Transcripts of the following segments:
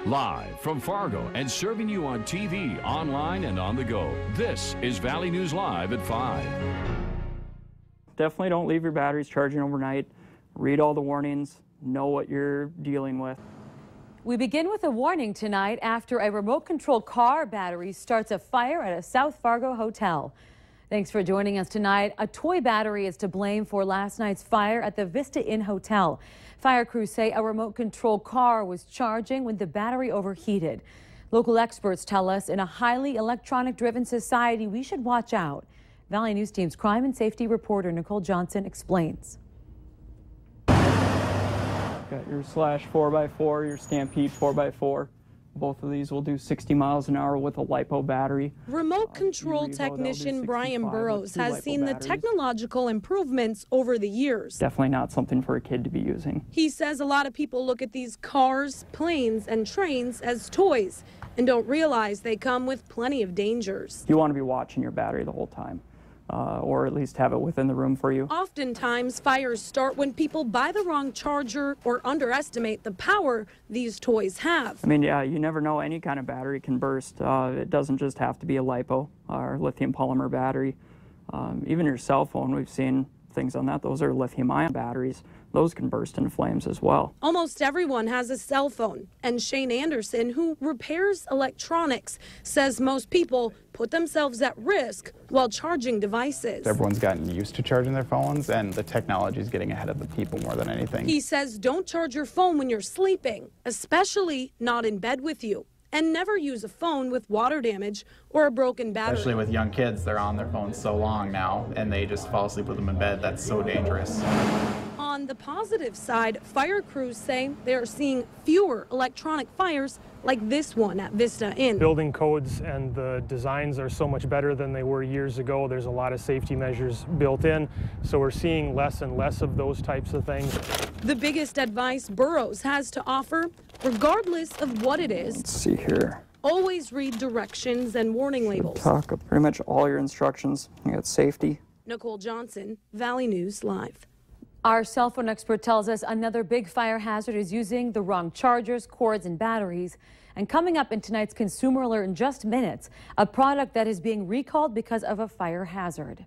Live from Fargo and serving you on TV, online, and on the go. This is Valley News Live at 5. Definitely don't leave your batteries charging overnight. Read all the warnings. Know what you're dealing with. We begin with a warning tonight after a remote-control car battery starts a fire at a South Fargo hotel. Thanks for joining us tonight. A toy battery is to blame for last night's fire at the Vista Inn Hotel. Fire crews say a remote-control car was charging when the battery overheated. Local experts tell us in a highly electronic-driven society, we should watch out. Valley News Team's crime and safety reporter Nicole Johnson explains. Got your Slash 4x4, your Stampede 4x4. Both of these will do 60 miles an hour with a LiPo battery. Remote control technician Brian Burrows has seen the technological improvements over the years. Definitely not something for a kid to be using. He says a lot of people look at these cars, planes, and trains as toys and don't realize they come with plenty of dangers. You want to be watching your battery the whole time. Or at least have it within the room for you. Oftentimes, fires start when people buy the wrong charger or underestimate the power these toys have. I mean, yeah, you never know. Any kind of battery can burst. It doesn't just have to be a LiPo or lithium polymer battery. Even your cell phone, we've seen things on that. Those are lithium-ion batteries. Those can burst into flames as well. Almost everyone has a cell phone, and Shane Anderson, who repairs electronics, says most people put themselves at risk while charging devices. Everyone's gotten used to charging their phones, and the technology is getting ahead of the people more than anything. He says don't charge your phone when you're sleeping, especially not in bed with you. And never use a phone with water damage or a broken battery. Especially with young kids, they're on their phones so long now, and they just fall asleep with them in bed. That's so dangerous. On the positive side, fire crews say they are seeing fewer electronic fires like this one at Vista Inn. Building codes and the designs are so much better than they were years ago. There's a lot of safety measures built in, so we're seeing less and less of those types of things. The biggest advice Burrows has to offer, regardless of what it is, Let's see here. always read directions and warning labels. Talk of pretty much all your instructions. You got safety. Nicole Johnson, Valley News Live. Our cell phone expert tells us another big fire hazard is using the wrong chargers, cords, and batteries. And coming up in tonight's Consumer Alert in just minutes, a product that is being recalled because of a fire hazard.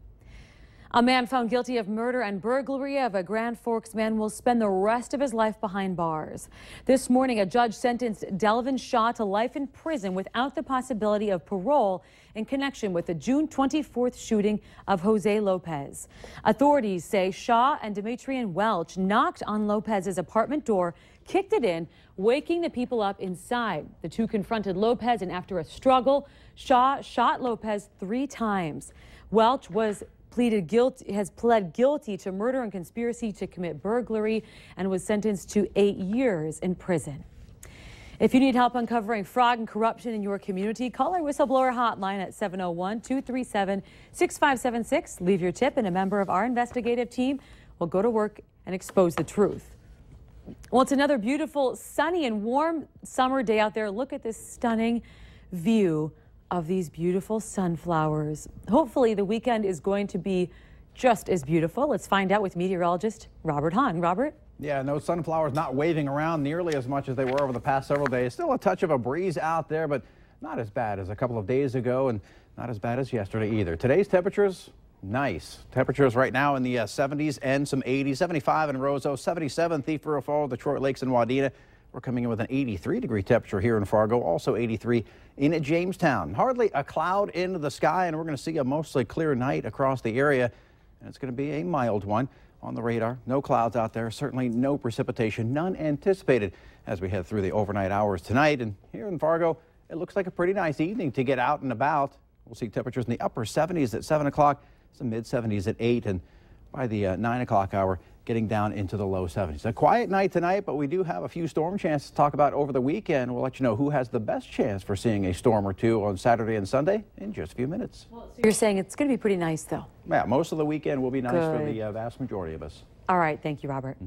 A man found guilty of murder and burglary of a Grand Forks man will spend the rest of his life behind bars. This morning, a judge sentenced Delvin Shaw to life in prison without the possibility of parole in connection with the June 24th shooting of Jose Lopez. Authorities say Shaw and Demetrian Welch knocked on Lopez's apartment door, kicked it in, waking the people up inside. The two confronted Lopez, and after a struggle, Shaw shot Lopez 3 times. Welch has pled guilty to murder and conspiracy to commit burglary and was sentenced to 8 years in prison. If you need help uncovering fraud and corruption in your community, call our whistleblower hotline at 701-237-6576. Leave your tip and a member of our investigative team will go to work and expose the truth. Well, it's another beautiful, sunny and warm summer day out there. Look at this stunning view of these beautiful sunflowers. Hopefully the weekend is going to be just as beautiful. Let's find out with meteorologist Robert Hahn. Robert? Yeah, no sunflowers not waving around nearly as much as they were over the past several days. Still a touch of a breeze out there, but not as bad as a couple of days ago and not as bad as yesterday either. Today's temperatures, nice. Temperatures right now in the 70s and some 80s. 75 in Roseau, 77 Thief River Falls, Detroit Lakes, and Wadena. We're coming in with an 83-degree temperature here in Fargo, also 83 in Jamestown. Hardly a cloud in the sky, and we're going to see a mostly clear night across the area, and it's going to be a mild one. On the radar, no clouds out there, certainly no precipitation, none anticipated as we head through the overnight hours tonight. And here in Fargo, it looks like a pretty nice evening to get out and about. We'll see temperatures in the upper 70s at 7 o'clock, some mid 70s at 8, and by the 9 o'clock hour, getting down into the low 70s. A quiet night tonight, but we do have a few storm chances to talk about over the weekend. We'll let you know who has the best chance for seeing a storm or two on Saturday and Sunday in just a few minutes. Well, so you're saying it's going to be pretty nice, though? Yeah, most of the weekend will be nice for the vast majority of us. All right. Thank you, Robert.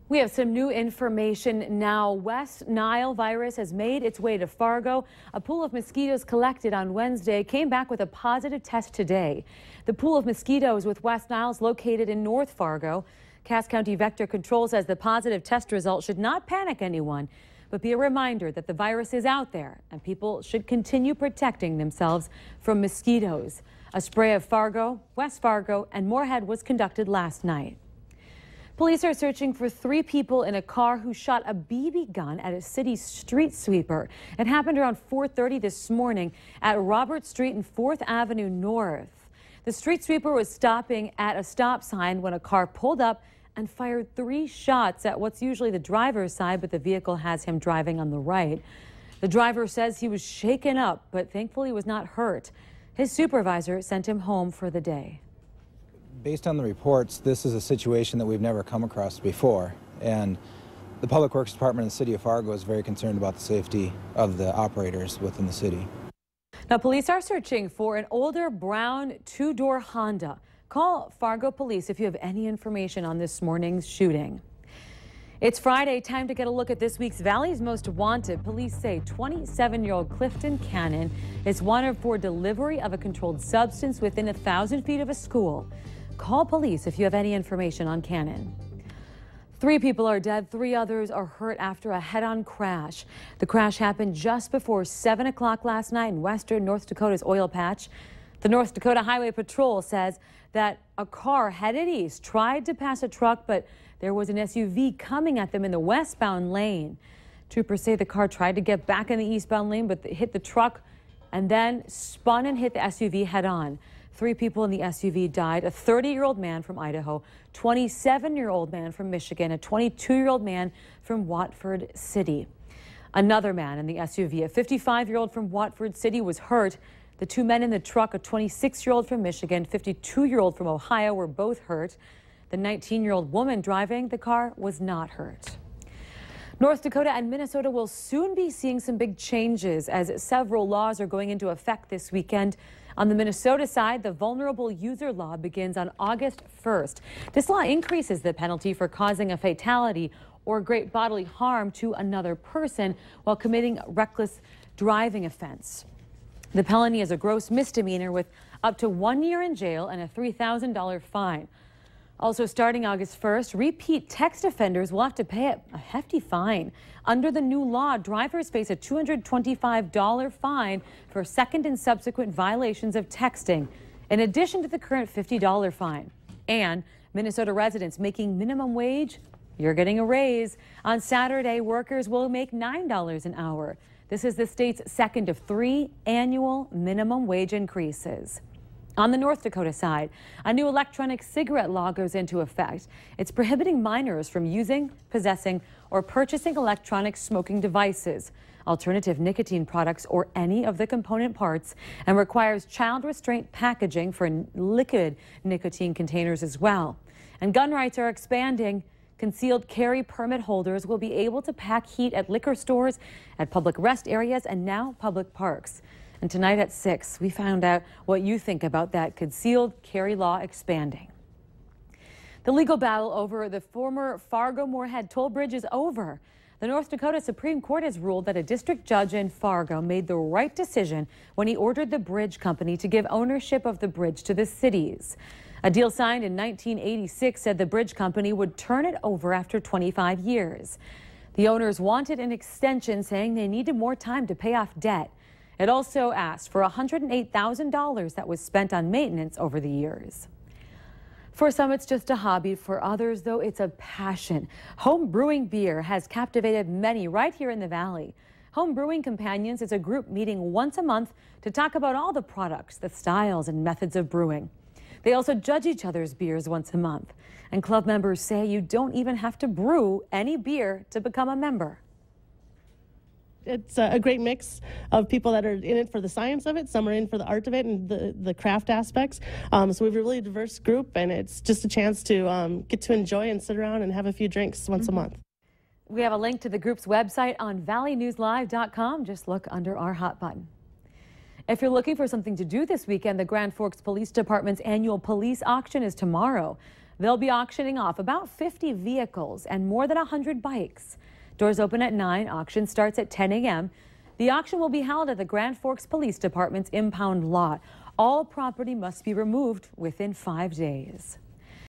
We have some new information now. West Nile virus has made its way to Fargo. A pool of mosquitoes collected on Wednesday came back with a positive test today. The pool of mosquitoes with West Nile is located in North Fargo. Cass County Vector Control says the positive test result should not panic anyone, but be a reminder that the virus is out there and people should continue protecting themselves from mosquitoes. A spray of Fargo, West Fargo, and Moorhead was conducted last night. Police are searching for 3 people in a car who shot a BB gun at a city street sweeper. It happened around 4:30 this morning at Robert Street and 4th Avenue North. The street sweeper was stopping at a stop sign when a car pulled up and fired 3 shots at what's usually the driver's side, but the vehicle has him driving on the right. The driver says he was shaken up, but thankfully was not hurt. His supervisor sent him home for the day. Based on the reports, this is a situation that we've never come across before, and the Public Works Department in the city of Fargo is very concerned about the safety of the operators within the city. Now, police are searching for an older brown 2-door Honda. Call Fargo Police if you have any information on this morning's shooting. It's Friday, time to get a look at this week's Valley's Most Wanted. Police say 27-year-old Clifton Cannon is wanted for delivery of a controlled substance within 1,000 feet of a school. Call police if you have any information on Cannon. 3 people are dead, 3 others are hurt after a head-on crash. The crash happened just before 7 o'clock last night in western North Dakota's oil patch. The North Dakota Highway Patrol says that a car headed east tried to pass a truck, but there was an SUV coming at them in the westbound lane. Troopers say the car tried to get back in the eastbound lane, but hit the truck and then spun and hit the SUV head-on. 3 people in the SUV died, a 30-year-old man from Idaho, 27-year-old man from Michigan, a 22-year-old man from Watford City. Another man in the SUV, a 55-year-old from Watford City, was hurt. The 2 men in the truck, a 26-year-old from Michigan, 52-year-old from Ohio, were both hurt. The 19-year-old woman driving the car was not hurt. North Dakota and Minnesota will soon be seeing some big changes as several laws are going into effect this weekend. On the Minnesota side, the vulnerable user law begins on August 1st. This law increases the penalty for causing a fatality or great bodily harm to another person while committing a reckless driving offense. The penalty is a gross misdemeanor with up to 1 year in jail and a $3,000 fine. Also starting August 1st, repeat text offenders will have to pay a hefty fine. Under the new law, drivers face a $225 fine for second and subsequent violations of texting, in addition to the current $50 fine. And Minnesota residents making minimum wage, you're getting a raise. On Saturday, workers will make $9 an hour. This is the state's second of 3 annual minimum wage increases. On the North Dakota side, a new electronic cigarette law goes into effect. It's prohibiting minors from using, possessing, or purchasing electronic smoking devices, alternative nicotine products, or any of the component parts, and requires child restraint packaging for liquid nicotine containers as well. And gun rights are expanding. Concealed carry permit holders will be able to pack heat at liquor stores, at public rest areas, and now public parks. And tonight at 6, we found out what you think about that concealed carry law expanding. The legal battle over the former Fargo-Moorhead toll bridge is over. The North Dakota Supreme Court has ruled that a district judge in Fargo made the right decision when he ordered the bridge company to give ownership of the bridge to the cities. A deal signed in 1986 said the bridge company would turn it over after 25 years. The owners wanted an extension, saying they needed more time to pay off debt. It also asked for $108,000 that was spent on maintenance over the years. For some, it's just a hobby. For others, though, it's a passion. Home brewing beer has captivated many right here in the Valley. Home Brewing Companions is a group meeting once a month to talk about all the products, the styles, and methods of brewing. They also judge each other's beers once a month. And club members say you don't even have to brew any beer to become a member. It's a great mix of people that are in it for the science of it. Some are in for the art of it and the craft aspects. So we have a really diverse group, and it's just a chance to get to enjoy and sit around and have a few drinks once a month. We have a link to the group's website on valleynewslive.com. Just look under our hot button. If you're looking for something to do this weekend, the Grand Forks Police Department's annual police auction is tomorrow. They'll be auctioning off about 50 vehicles and more than 100 bikes. Doors open at 9. Auction starts at 10 a.m. The auction will be held at the Grand Forks Police Department's impound lot. All property must be removed within 5 days.